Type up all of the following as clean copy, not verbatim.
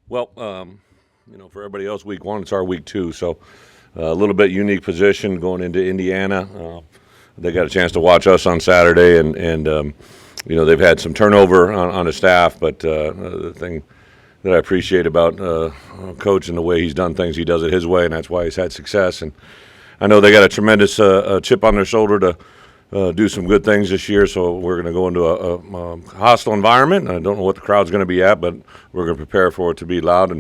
Well, for everybody else, week one, it's our week two. So a little bit unique position going into Indiana. They got a chance to watch us on Saturday, and they've had some turnover on the staff. But the thing that I appreciate about Coach and the way he's done things, he does it his way, and that's why he's had success. And I know they got a tremendous chip on their shoulder to do some good things this year, so we're going to go into a hostile environment. I don't know what the crowd's going to be at, but we're going to prepare for it to be loud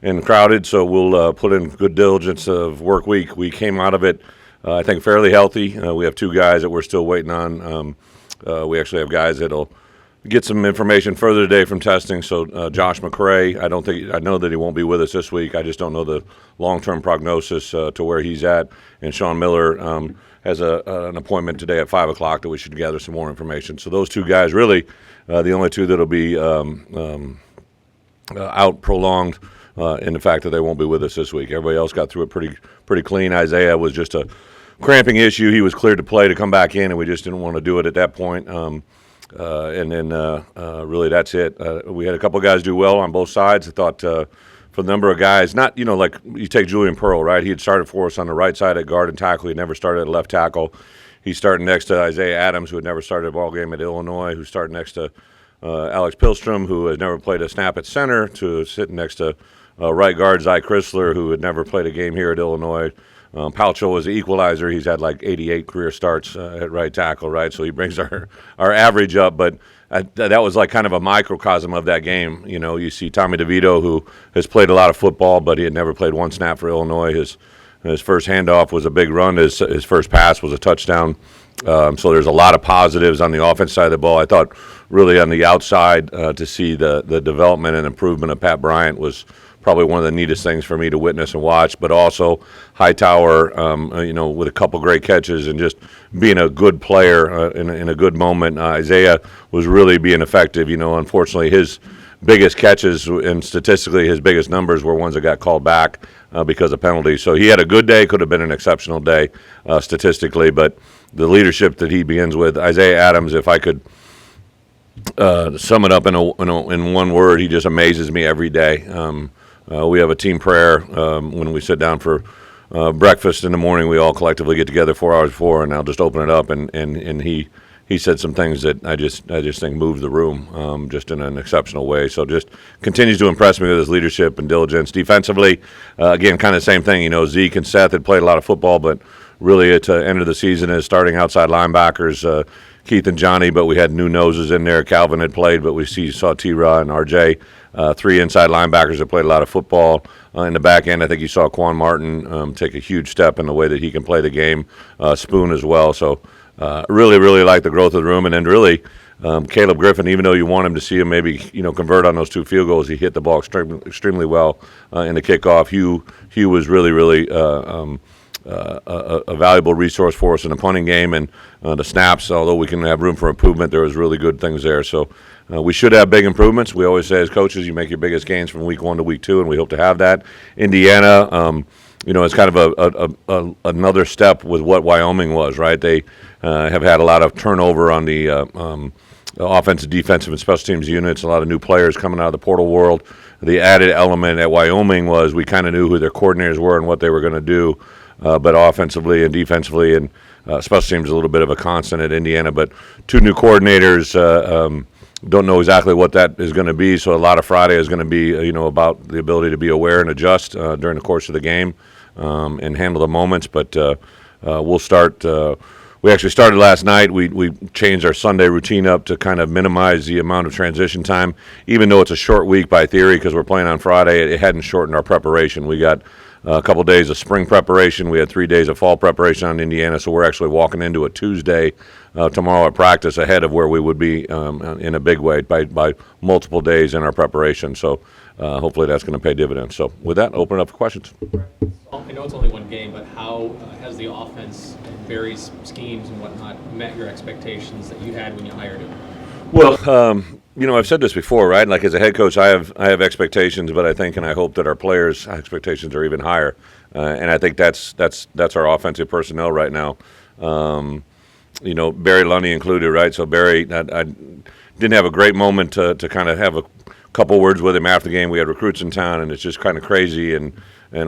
and crowded, so we'll put in good diligence of work week. We came out of it, I think, fairly healthy. We have two guys that we're still waiting on. We actually have guys that'll get some information further today from testing. So Josh McCray, I know that he won't be with us this week. I just don't know the long-term prognosis to where he's at. And Sean Miller has an appointment today at 5 o'clock that we should gather some more information. So those two guys really the only two that'll be out prolonged in the fact that they won't be with us this week. Everybody else got through it pretty clean. Isaiah was just a cramping issue. He was cleared to play to come back in, and we just didn't want to do it at that point. And then really that's it. We had a couple guys do well on both sides. I thought for the number of guys, not, like you take Julian Pearl, right? He had started for us on the right side at guard and tackle. He never started at left tackle. He's starting next to Isaiah Adams, who had never started a ball game at Illinois, who's starting next to Alex Pilstrom, who had never played a snap at center, to sitting next to right guard Zy Chrysler, who had never played a game here at Illinois. Palcho was the equalizer. He's had like 88 career starts at right tackle, right? So he brings our average up. But that was like kind of a microcosm of that game. You see Tommy DeVito, who has played a lot of football, but he had never played one snap for Illinois. His first handoff was a big run. His first pass was a touchdown. So there's a lot of positives on the offense side of the ball. I thought really on the outside to see the development and improvement of Pat Bryant was probably one of the neatest things for me to witness and watch, but also Hightower, with a couple great catches and just being a good player in a good moment. Isaiah was really being effective. Unfortunately, his biggest catches and statistically his biggest numbers were ones that got called back because of penalties. So he had a good day, could have been an exceptional day statistically, but the leadership that he begins with, Isaiah Adams, if I could sum it up in one word, he just amazes me every day. We have a team prayer when we sit down for breakfast in the morning. We all collectively get together 4 hours before, and I'll just open it up, and he said some things that I just think moved the room just in an exceptional way. So just continues to impress me with his leadership and diligence. Defensively, again, kind of the same thing. Zeke and Seth had played a lot of football, but really at the end of the season as starting outside linebackers, Keith and Johnny, but we had new noses in there. Calvin had played, but we saw T-Raw and RJ, three inside linebackers that played a lot of football. In the back end, I think you saw Juan Martin take a huge step in the way that he can play the game, Spoon as well. So really, really like the growth of the room. And then really, Caleb Griffin, even though you want him to see him maybe convert on those two field goals, he hit the ball extremely well in the kickoff. Hugh was really, really a valuable resource for us in the punting game, and the snaps, although we can have room for improvement, there was really good things there. So we should have big improvements. We always say as coaches, you make your biggest gains from week 1 to week 2, and we hope to have that. Indiana, it's kind of another step with what Wyoming was, right? They have had a lot of turnover on the offensive, defensive, and special teams units, a lot of new players coming out of the portal world. The added element at Wyoming was we kind of knew who their coordinators were and what they were going to do. But offensively and defensively and special teams a little bit of a constant at Indiana. But two new coordinators, don't know exactly what that is going to be. So a lot of Friday is going to be, about the ability to be aware and adjust during the course of the game and handle the moments. But we'll start. We actually started last night. We changed our Sunday routine up to kind of minimize the amount of transition time. Even though it's a short week by theory because we're playing on Friday, it hadn't shortened our preparation. We got a couple of days of spring preparation. We had 3 days of fall preparation on Indiana, so we're actually walking into a Tuesday tomorrow at practice ahead of where we would be in a big way by multiple days in our preparation. So hopefully that's going to pay dividends. So with that, open it up for questions. I know it's only one game, but how has the offense and various schemes and whatnot met your expectations that you had when you hired him? Well, I've said this before, right? Like as a head coach, I have expectations, but I think and I hope that our players' expectations are even higher. And I think that's our offensive personnel right now. Barry Lundy included, right? So Barry, I didn't have a great moment to kind of have a couple words with him after the game. We had recruits in town, and it's just kind of crazy and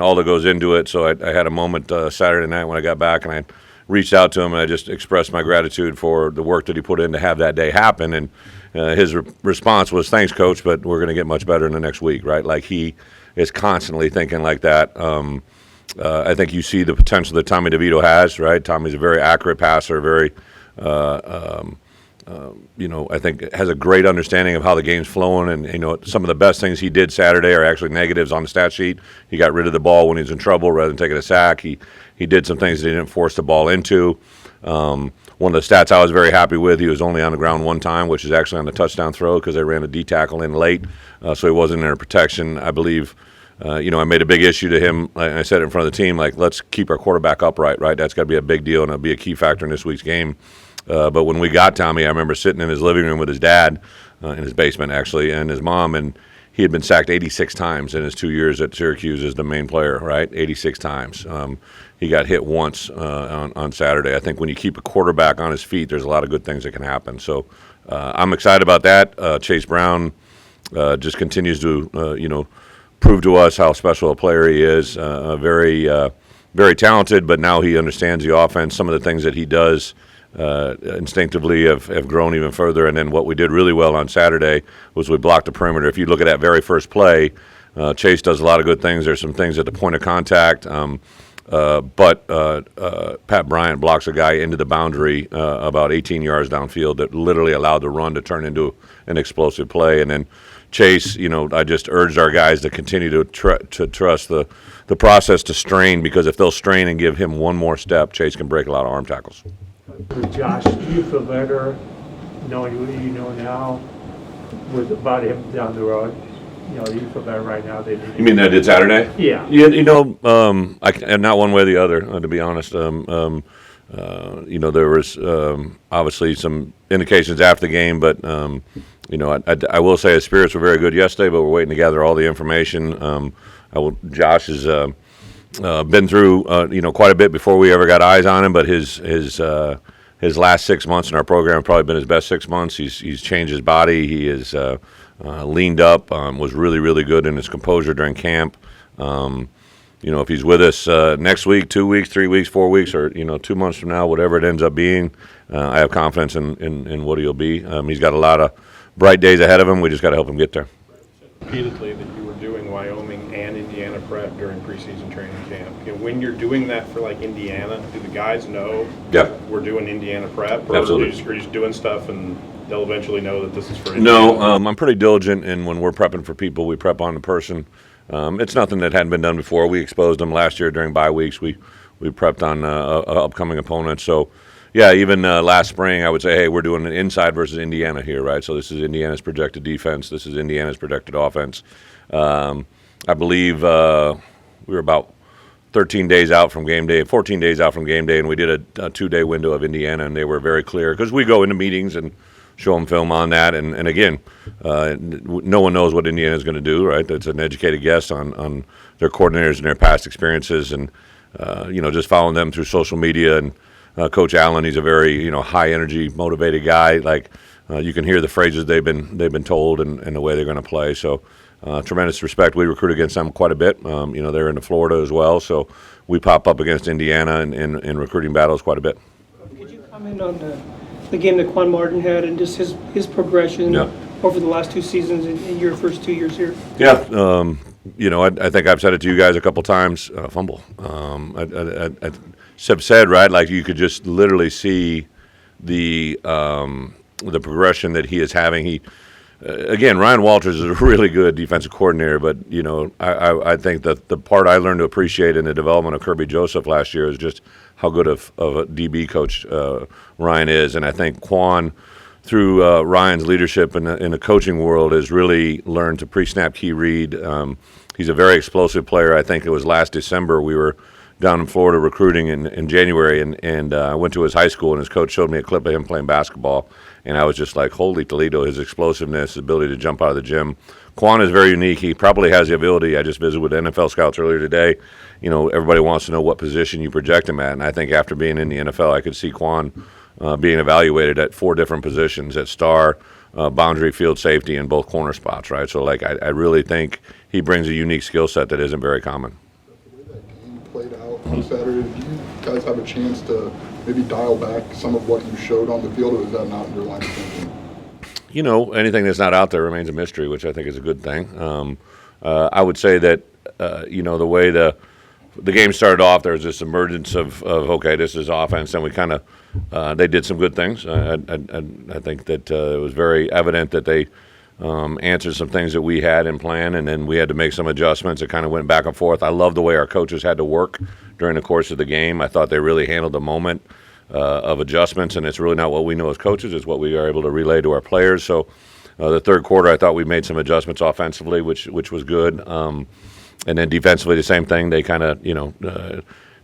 all that goes into it. So I had a moment Saturday night when I got back, and I reached out to him, and I just expressed my gratitude for the work that he put in to have that day happen. And his response was, "Thanks, Coach, but we're going to get much better in the next week," right? Like, he is constantly thinking like that. I think you see the potential that Tommy DeVito has, right? Tommy's a very accurate passer, very, I think has a great understanding of how the game's flowing. And, some of the best things he did Saturday are actually negatives on the stat sheet. He got rid of the ball when he was in trouble rather than taking a sack. He did some things that he didn't force the ball into. One of the stats I was very happy with, he was only on the ground one time, which is actually on the touchdown throw because they ran a D tackle in late, so he wasn't in protection. I believe, I made a big issue to him. I said it in front of the team, like, let's keep our quarterback upright, right? That's got to be a big deal, and it'll be a key factor in this week's game. But when we got Tommy, I remember sitting in his living room with his dad, in his basement actually, and his mom, and he had been sacked 86 times in his 2 years at Syracuse as the main player, right? 86 times. He got hit once on Saturday. I think when you keep a quarterback on his feet, there's a lot of good things that can happen. So I'm excited about that. Chase Brown just continues to, prove to us how special a player he is. Very talented, but now he understands the offense. Some of the things that he does instinctively have grown even further. And then what we did really well on Saturday was we blocked the perimeter. If you look at that very first play, Chase does a lot of good things. There's some things at the point of contact. But Pat Bryant blocks a guy into the boundary about 18 yards downfield that literally allowed the run to turn into an explosive play. And then Chase, I just urged our guys to continue to trust the process to strain, because if they'll strain and give him one more step, Chase can break a lot of arm tackles. With Josh, do you feel better knowing what you know now about him down the road? Do you feel better right now than You mean that did Saturday? Yeah. And not one way or the other, to be honest. There was obviously some indications after the game, but I will say his spirits were very good yesterday, but we're waiting to gather all the information. Josh has been through quite a bit before we ever got eyes on him, but his last 6 months in our program have probably been his best 6 months. He's changed his body. He is leaned up. Was really, really good in his composure during camp. If he's with us next week, 2 weeks, 3 weeks, 4 weeks, or 2 months from now, whatever it ends up being, I have confidence in what he'll be. He's got a lot of bright days ahead of him. We just got to help him get there. Repeatedly that you were doing Wyoming and Indiana prep during preseason training camp. When you're doing that for like Indiana, do the guys know we're doing Indiana prep, or Absolutely. are you just doing stuff and they'll eventually know that this is for No, Indiana? I'm pretty diligent, and when we're prepping for people, we prep on the person. It's nothing that hadn't been done before. We exposed them last year during bye weeks. We prepped on upcoming opponents. So, yeah, even last spring, I would say, hey, we're doing an inside versus Indiana here, right? So this is Indiana's projected defense. This is Indiana's projected offense. I believe we were about 13 days out from game day, 14 days out from game day, and we did a 2-day window of Indiana, and they were very clear because we go into meetings and show them film on that. And again, no one knows what Indiana is going to do, right? It's an educated guess on their coordinators and their past experiences, and just following them through social media. And Coach Allen, he's a very high energy, motivated guy. Like you can hear the phrases they've been told and the way they're going to play. So tremendous respect. We recruit against them quite a bit. They're in Florida as well, so we pop up against Indiana in recruiting battles quite a bit. Could you comment on the game that Juan Martin had and just his progression over the last 2 seasons in your first 2 years here? Yeah, I think I've said it to you guys a couple times. Fumble. I have said, right, like you could just literally see the progression that he is having. Again, Ryan Walters is a really good defensive coordinator, but I think that the part I learned to appreciate in the development of Kirby Joseph last year is just how good of a DB coach Ryan is, and I think Quan, through Ryan's leadership in the coaching world, has really learned to pre-snap key read. He's a very explosive player. I think it was last December we were down in Florida recruiting in January, and I went to his high school, and his coach showed me a clip of him playing basketball, and I was just like, holy Toledo, his explosiveness, his ability to jump out of the gym. Quan is very unique. He probably has the ability. I just visited with NFL scouts earlier today. Everybody wants to know what position you project him at, and I think after being in the NFL, I could see Quan being evaluated at 4 different positions: at star, boundary field safety in both corner spots, right? So, like, I really think he brings a unique skill set that isn't very common. The way that game played out on Saturday, do you guys have a chance to maybe dial back some of what you showed on the field, or is that not in your line of thinking? You know, anything that's not out there remains a mystery, which I think is a good thing. I would say that, you know, the way the game started off, there was this emergence of okay, this is offense, and we kind of they did some good things. I think that it was very evident that they answered some things that we had in plan, and then we had to make some adjustments. It kind of went back and forth. I love the way our coaches had to work during the course of the game. I thought they really handled the moment of adjustments, and it's really not what we know as coaches. It's what we are able to relay to our players. So the third quarter, I thought we made some adjustments offensively, which was good. And then defensively, the same thing. They kind of, you know,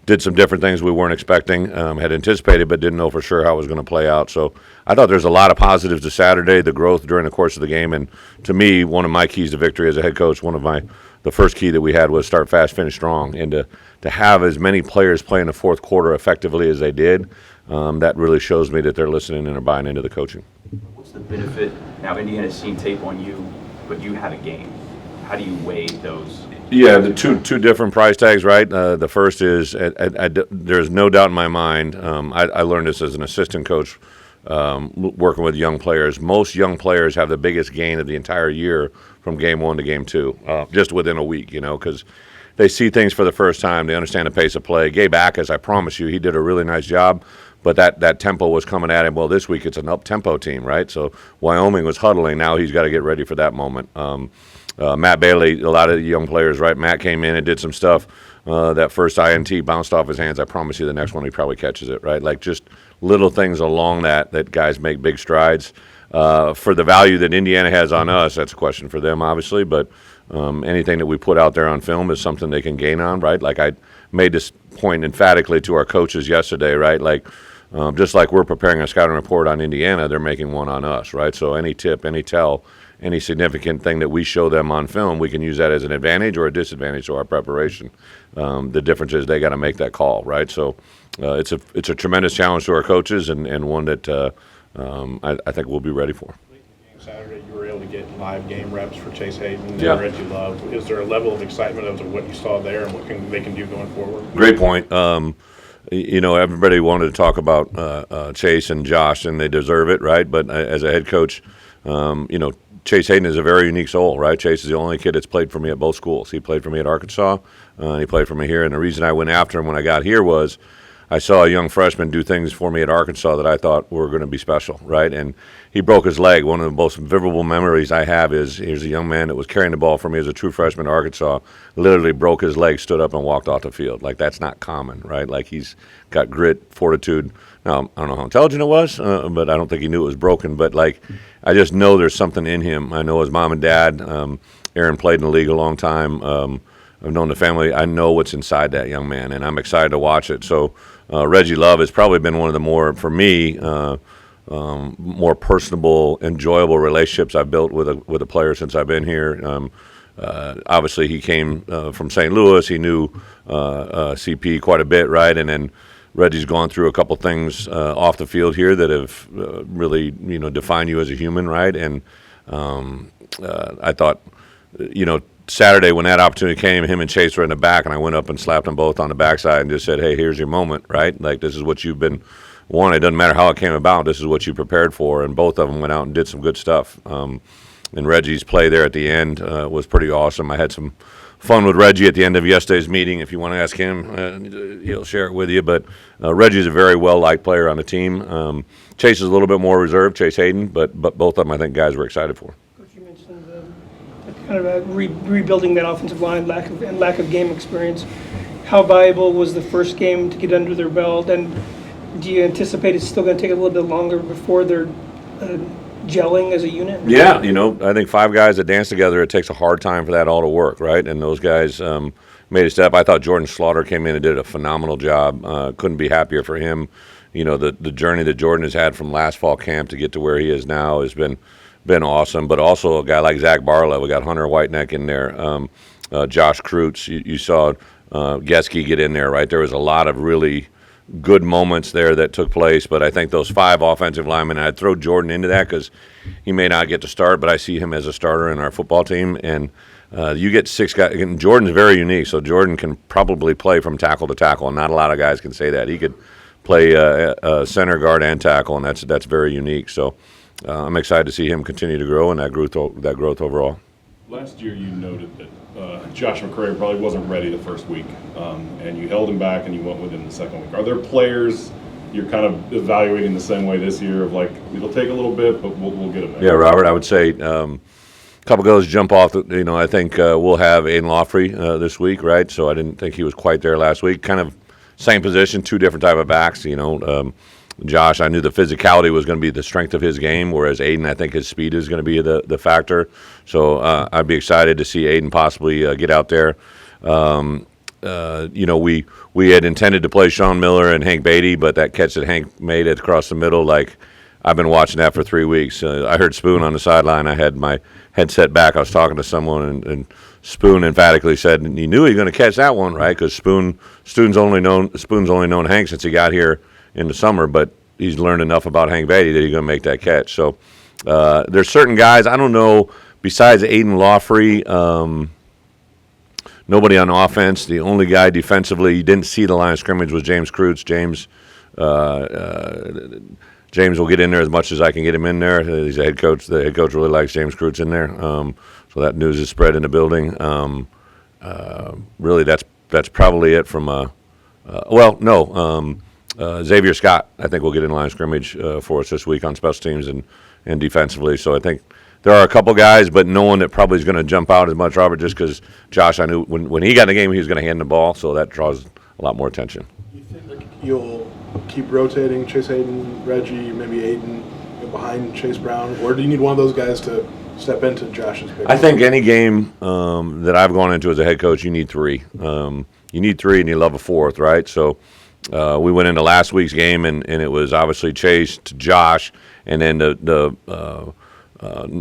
did some different things we weren't expecting, had anticipated, but didn't know for sure how it was going to play out. So I thought there's a lot of positives to Saturday, the growth during the course of the game. And to me, one of my keys to victory as a head coach, the first key that we had was start fast, finish strong. And to have as many players play in the fourth quarter effectively as they did, that really shows me that they're listening and are buying into the coaching. What's the benefit? Now, Indiana's seen tape on you, but you had a game. How do you weigh those? Yeah, the two different price tags, right? The first is, there's no doubt in my mind, I learned this as an assistant coach working with young players. Most young players have the biggest gain of the entire year from game one to game two, just within a week, you know, because they see things for the first time. They understand the pace of play. Gabe Ackas, I promise you, he did a really nice job, but that tempo was coming at him. Well, this week it's an up-tempo team, right? So Wyoming was huddling. Now he's got to get ready for that moment. Matt Bailey, a lot of young players, right? Matt came in and did some stuff. That first INT bounced off his hands. I promise you the next one he probably catches it, right? Like just little things along that guys make big strides. For the value that Indiana has on us, that's a question for them, obviously, but anything that we put out there on film is something they can gain on, right? Like I made this point emphatically to our coaches yesterday, right? Like just like we're preparing a scouting report on Indiana, they're making one on us, right? So any tip, any tell, any significant thing that we show them on film, we can use that as an advantage or a disadvantage to our preparation. The difference is they got to make that call, right? So it's a tremendous challenge to our coaches and one that I think we'll be ready for. Saturday, you were able to get live game reps for Chase Hayden and Yeah. Reggie Love. Is there a level of excitement as to what you saw there and what they can do going forward? Great point. You know, everybody wanted to talk about Chase and Josh, and they deserve it, right? But as a head coach, you know, Chase Hayden is a very unique soul, right? Chase is the only kid that's played for me at both schools. He played for me at Arkansas, he played for me here. And the reason I went after him when I got here was I saw a young freshman do things for me at Arkansas that I thought were going to be special, right? And he broke his leg. One of the most vivid memories I have is here's a young man that was carrying the ball for me as a true freshman at Arkansas, literally broke his leg, stood up, and walked off the field. Like, that's not common, right? Like, he's got grit, fortitude. Now, I don't know how intelligent it was, but I don't think he knew it was broken. But, like, I just know there's something in him. I know his mom and dad. Aaron played in the league a long time. I've known the family. I know what's inside that young man, and I'm excited to watch it. So Reggie Love has probably been one of the more, for me, more personable, enjoyable relationships I've built with a player since I've been here. Obviously, he came from St. Louis. He knew CP quite a bit, right? And then Reggie's gone through a couple things off the field here that have really, you know, defined you as a human, right? And I thought, you know, Saturday when that opportunity came, him and Chase were in the back, and I went up and slapped them both on the backside and just said, hey, here's your moment, right? Like, this is what you've been wanting. It doesn't matter how it came about. This is what you prepared for. And both of them went out and did some good stuff. And Reggie's play there at the end was pretty awesome. I had some fun with Reggie at the end of yesterday's meeting. If you want to ask him, he'll share it with you. But Reggie's a very well-liked player on the team. Chase is a little bit more reserved, Chase Hayden, but both of them I think guys were excited for. Coach, you mentioned kind of rebuilding that offensive line, lack of game experience. How valuable was the first game to get under their belt, and do you anticipate it's still going to take a little bit longer before they're gelling as a unit? Yeah, you know, I think five guys that dance together, it takes a hard time for that all to work, right? And those guys made a step. I thought Jordan Slaughter came in and did a phenomenal job. Couldn't be happier for him. You know, the journey that Jordan has had from last fall camp to get to where he is now has been awesome. But also a guy like Zach Barlow. We got Hunter Whiteneck in there. Josh Kreutz. You saw Geske get in there, right? There was a lot of really good moments there that took place. But I think those 5 offensive linemen, I'd throw Jordan into that because he may not get to start, but I see him as a starter in our football team. And you get 6 guys. And Jordan's very unique, so Jordan can probably play from tackle to tackle, and not a lot of guys can say that. He could play center, guard, and tackle, and that's very unique. So I'm excited to see him continue to grow and that growth overall. Last year, you noted that Josh McCray probably wasn't ready the first week, and you held him back and you went with him the second week. Are there players you're kind of evaluating the same way this year of like, it'll take a little bit, but we'll get him there? Yeah, Robert, I would say a couple goes jump off. I think we'll have Aiden Lawfrey this week, right? So I didn't think he was quite there last week. Kind of same position, 2 different type of backs, Josh, I knew the physicality was going to be the strength of his game, whereas Aiden, I think his speed is going to be the factor. So I'd be excited to see Aiden possibly get out there. We had intended to play Sean Miller and Hank Beatty, but that catch that Hank made it across the middle, I've been watching that for 3 weeks. I heard Spoon on the sideline. I had my headset back. I was talking to someone, and Spoon emphatically said he knew he was going to catch that one, right? Because Spoon's only known Hank since he got here in the summer, but he's learned enough about Hank Beatty that he's going to make that catch. So there's certain guys, I don't know, besides Aiden Lawfrey, nobody on offense. The only guy defensively you didn't see the line of scrimmage was James Kreutz. James will get in there as much as I can get him in there. He's a head coach. The head coach really likes James Kreutz in there. So that news is spread in the building. Really, that's probably it from Xavier Scott, I think, will get in line of scrimmage for us this week on special teams and defensively. So I think there are a couple guys, but no one that probably is going to jump out as much, Robert, just because Josh, I knew when he got in the game, he was going to hand the ball, so that draws a lot more attention. You think you'll keep rotating Chase Hayden, Reggie, maybe Aiden behind Chase Brown, or do you need one of those guys to step into Josh's pick? I think any game that I've gone into as a head coach, you need 3. You need 3 and you love a 4th, right? So we went into last week's game, and it was obviously Chase to Josh, and then the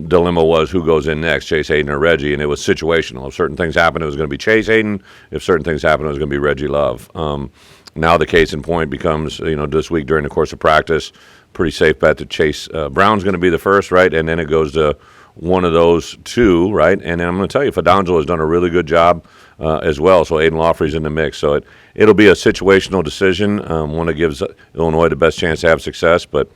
dilemma was who goes in next, Chase Hayden or Reggie, and it was situational. If certain things happened, it was going to be Chase Hayden. If certain things happened, it was going to be Reggie Love. Now the case in point becomes, this week during the course of practice, pretty safe bet that Chase Brown's going to be the first, right? And then it goes to one of those 2, right? And then I'm going to tell you, Fadonzo has done a really good job as well. So Aiden Lawfrey's in the mix. So it'll be a situational decision, one that gives Illinois the best chance to have success. But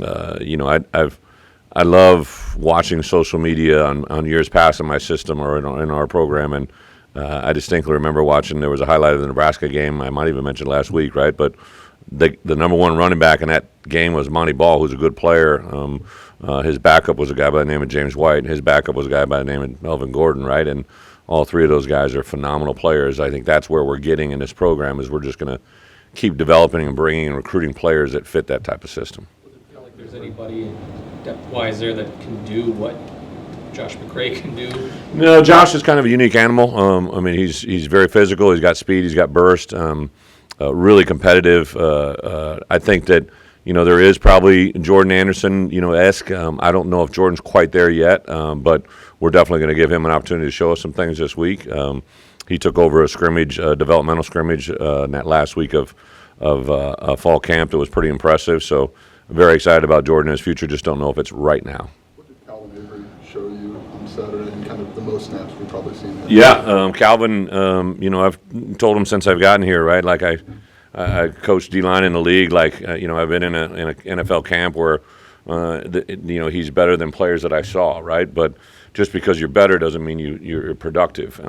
I love watching social media on years past in my system or in our program, and I distinctly remember watching. There was a highlight of the Nebraska game. I might even mention last week, right? But the number 1 running back in that game was Monty Ball, who's a good player. His backup was a guy by the name of James White, and his backup was a guy by the name of Melvin Gordon, right? And all 3 of those guys are phenomenal players. I think that's where we're getting in this program is we're just going to keep developing and bringing and recruiting players that fit that type of system. Does it feel like there's anybody depth-wise there that can do what Josh McCray can do? No, Josh is kind of a unique animal. He's very physical. He's got speed. He's got burst. Really competitive. I think that there is probably Jordan Anderson esque. I don't know if Jordan's quite there yet, but we're definitely going to give him an opportunity to show us some things this week. He took over a scrimmage, developmental scrimmage, in that last week of fall camp that was pretty impressive. So I'm very excited about Jordan and his future. Just don't know if it's right now. What did Calvin Avery show you on Saturday and kind of the most snaps we've probably seen? Yeah, Calvin, I've told him since I've gotten here, right? Like I coached D-line in the league. I've been in an NFL camp where, he's better than players that I saw, right? But just because you're better doesn't mean you're productive.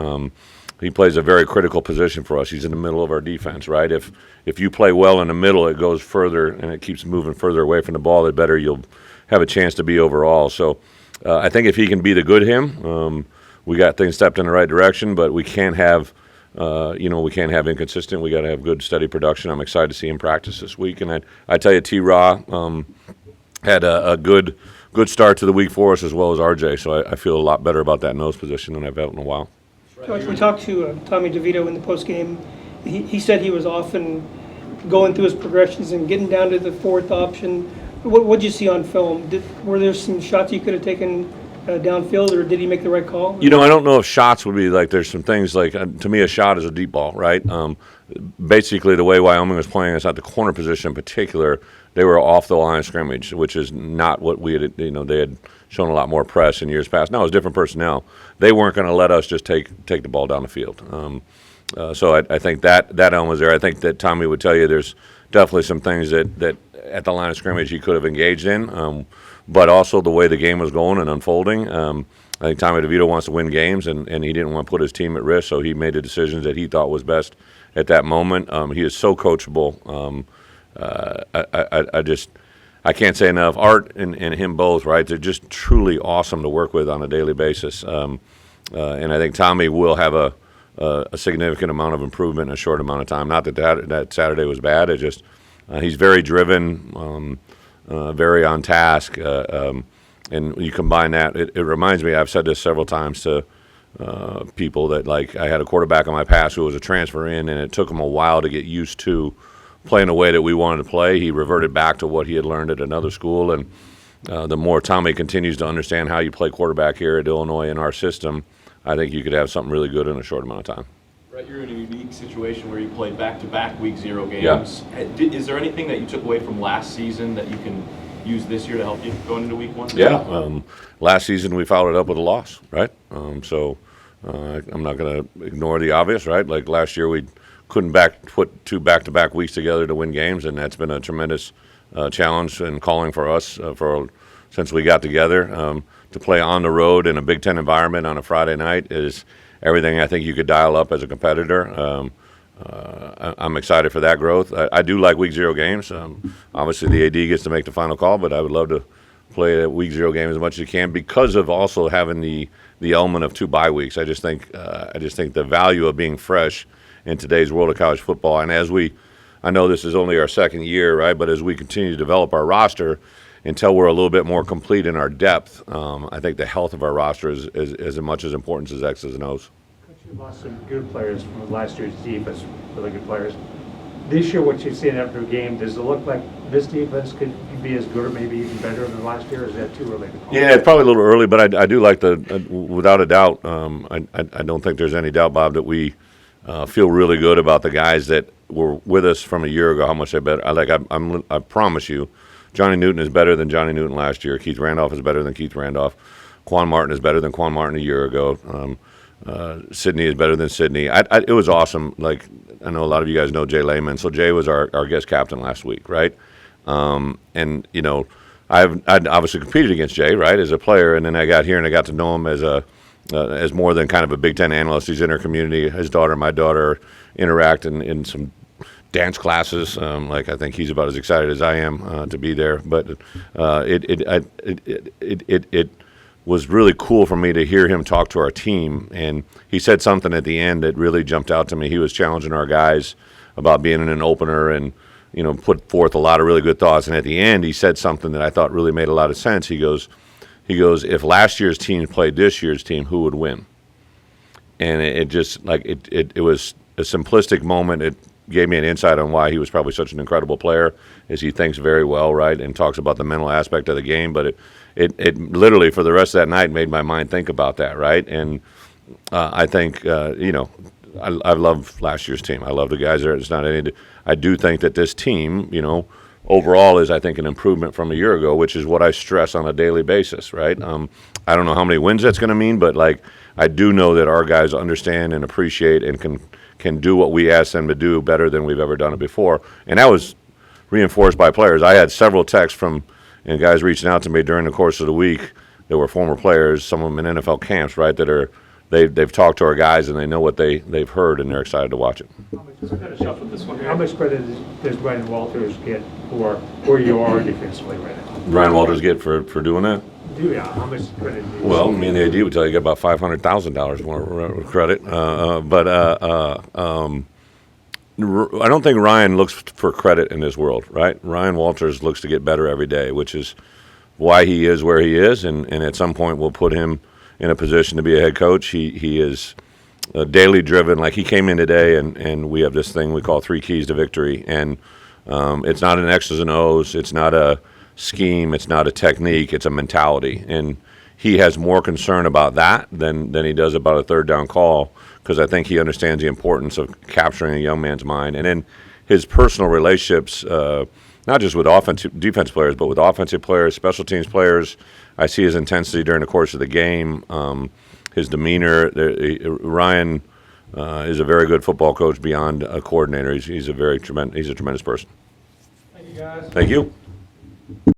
He plays a very critical position for us. He's in the middle of our defense, right? If you play well in the middle, it goes further and it keeps moving further away from the ball, the better you'll have a chance to be overall. So I think if he can be the good him, we got things stepped in the right direction, but we can't have inconsistent. We got to have good, steady production. I'm excited to see him practice this week. And I tell you, T-Raw had a good start to the week for us as well as RJ. So I feel a lot better about that nose position than I've felt in a while. Coach, we talked to Tommy DeVito in the postgame. He said he was often going through his progressions and getting down to the 4th option. What did you see on film? Were there some shots you could have taken downfield, or did he make the right call? I don't know if shots would be like. There's some things like to me, a shot is a deep ball, right? basically the way Wyoming was playing us at the corner position in particular, they were off the line of scrimmage, which is not what we had. They had shown a lot more press in years past. Now it's different personnel. They weren't going to let us just take the ball down the field. So I think that element was there. I think that Tommy would tell you there's definitely some things that at the line of scrimmage he could have engaged in, but also the way the game was going and unfolding. I think Tommy DeVito wants to win games, and he didn't want to put his team at risk, so he made the decisions that he thought was best at that moment. He is so coachable. I can't say enough. Art and him both, right? They're just truly awesome to work with on a daily basis. And I think Tommy will have a significant amount of improvement in a short amount of time. Not that Saturday was bad. It just he's very driven, very on task. And you combine that, it reminds me, I've said this several times to people, that like I had a quarterback on my past who was a transfer in, and it took him a while to get used to playing the way that we wanted to play. He reverted back to what he had learned at another school, and the more Tommy continues to understand how you play quarterback here at Illinois in our system, I think you could have something really good in a short amount of time. Brett, you're in a unique situation where you played back-to-back Week 0 games. Yeah. Is there anything that you took away from last season that you can use this year to help you going into Week 1? Yeah. Last season we followed it up with a loss, right? So I'm not going to ignore the obvious, right? Like last year we couldn't put 2 back-to-back weeks together to win games, and that's been a tremendous challenge and calling for us since we got together. To play on the road in a Big Ten environment on a Friday night is everything I think you could dial up as a competitor. I'm excited for that growth. I do like Week 0 games. Obviously, the AD gets to make the final call, but I would love to play a Week 0 game as much as you can because of also having the element of 2 bye weeks. I just think the value of being fresh in today's world of college football, and I know this is only our second year, right? But as we continue to develop our roster, until we're a little bit more complete in our depth, I think the health of our roster is as much as important as X's and O's. You lost some good players from last year's defense, really good players. This year, what you've seen after a game, does it look like this defense could be as good or maybe even better than last year, or is that too early to call? Yeah, it's probably a little early, but I do like without a doubt, I don't think there's any doubt, Bob, that we feel really good about the guys that were with us from a year ago, how much they better. I promise you, Johnny Newton is better than Johnny Newton last year. Keith Randolph is better than Keith Randolph. Juan Martin is better than Juan Martin a year ago. Sydney is better than Sydney. It was awesome. Like, I know a lot of you guys know Jay Lehman. So Jay was our guest captain last week, right? And, I'd obviously competed against Jay, right, as a player. And then I got here and I got to know him as more than kind of a Big Ten analyst. He's in our community. His daughter and my daughter interact in some dance classes. I think he's about as excited as I am to be there. But it was really cool for me to hear him talk to our team. And he said something at the end that really jumped out to me. He was challenging our guys about being in an opener and, put forth a lot of really good thoughts. And at the end, he said something that I thought really made a lot of sense. He goes, if last year's team played this year's team, who would win? And it was a simplistic moment. It gave me an insight on why he was probably such an incredible player, as he thinks very well, right, and talks about the mental aspect of the game. But it literally, for the rest of that night, made my mind think about that, right? And I think, I love last year's team. I love the guys there. It's not any. I do think that this team, overall is, I think, an improvement from a year ago, which is what I stress on a daily basis, right? I don't know how many wins that's going to mean, but I do know that our guys understand and appreciate and can do what we ask them to do better than we've ever done it before. And that was reinforced by players. I had several texts and guys reaching out to me during the course of the week that were former players, some of them in NFL camps, right, that they've talked to our guys and they know what they've heard and they're excited to watch it. How much credit does Ryan Walters get for where you are defensively right now? Ryan Walters get for doing that? Yeah, how much credit do you Well, me and the AD would tell you get about $500,000 more credit. But I don't think Ryan looks for credit in this world, right? Ryan Walters looks to get better every day, which is why he is where he is. And at some point we'll put him in a position to be a head coach. He is daily driven. Like, he came in today and we have this thing we call 3 keys to victory. And it's not an X's and O's. It's not a scheme. It's not a technique. It's a mentality. And he has more concern about that than he does about a third down call, because I think he understands the importance of capturing a young man's mind. And then his personal relationships, not just with defense players, but with offensive players, special teams players. I see his intensity during the course of the game, his demeanor. Ryan is a very good football coach beyond a coordinator. He's a tremendous person. Thank you, guys. Thank you.